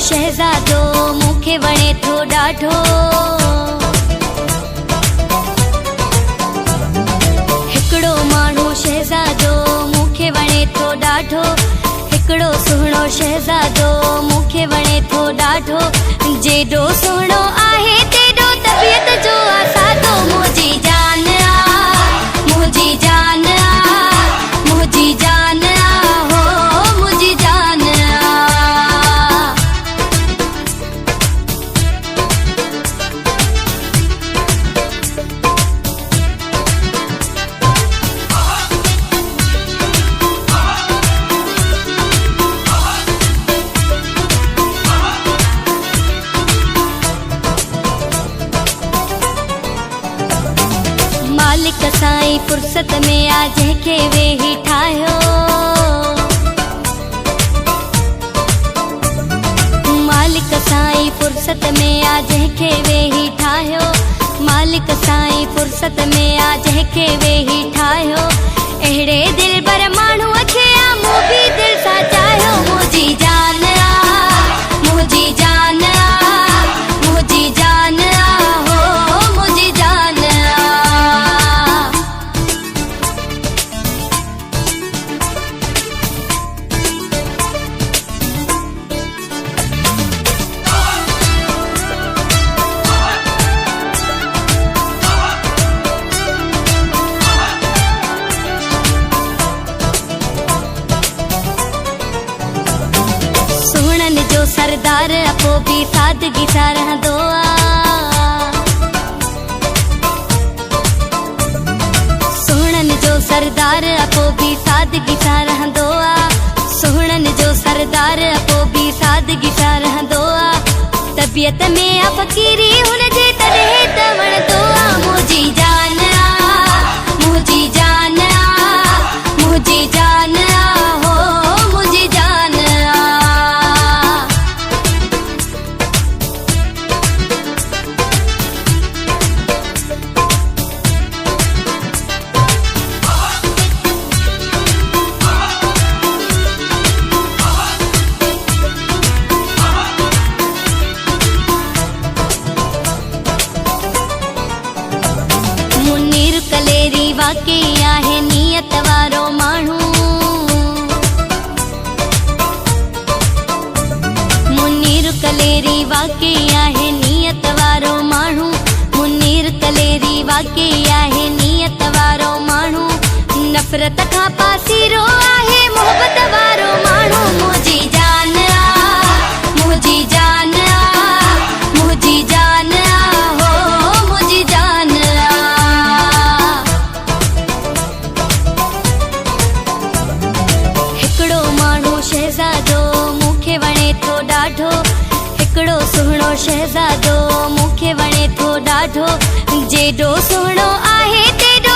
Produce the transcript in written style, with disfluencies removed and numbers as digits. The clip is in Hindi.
शहज़ादो मूंखे वणे थो ॾाढो। हिकिड़ो माण्हू शहज़ादो मूंखे वणे थो ॾाढो। हिकिड़ो सुहिणो शहज़ादो मूंखे वणे थो ॾाढो। जेॾो सुहिणो आहे तेॾो तबियत जो आसादो। मुंहिंजी जान आ, मुंहिंजी जान आ, मुंहिंजी जान आ, हो मुंहिंजी जान आ। मालिक साईं फुर्सत में आ जंहिंखे वेही ठाहियो। मालिक साईं फुर्सत में आ जंहिंखे वेही ठाहियो। मालिक साईं फुर्सत में आ जंहिंखे वेही ठाहियो। अहिड़े दिलबर माण्हूअ खे आ मूं बि दिलि सां चाहियो। मुंहिंजी जान आ, मुंहिंजी जान आ, मुंहिंजी जान आ, हो मुंहिंजी जान आ। सुहिणनि जो सरदार अपो बि सादगी सां रहंदो आ। सुहिणनि जो सरदार अपो बि सादगी सां रहंदो आ। सुहिणनि जो सरदार अपो बि सादगी सां रहंदो आ। तबियत में आ फ़क़ीरी हुनजे तॾहिं त वणंदो आ। मुंहिंजी जान आ, मुंहिंजी जान आ, मुंहिंजी जान आ, हो मुंहिंजी जान आ। मुनीर कलेरी वाकई आहे नियत वारो माण्हू। मुनीर कलेरी वाकई आहे नियत वारो माण्हू। मुनीर कलेरी वाकई आहे नियत वारो माण्हू। नफ़रत खां पासीरो आहे मोहबत वारो माण्हू। मुंहिंजी जान आ, मुंहिंजी जान आ, मुंहिंजी जान आ, हो मुंहिंजी जान आ। हिकिड़ो माण्हू शहज़ादो मूंखे वणे थो ॾाढो। हिकिड़ो सुहिणो शहज़ादो मूंखे वणे थो ॾाढो। जेॾो सुहिणो आहे तेॾो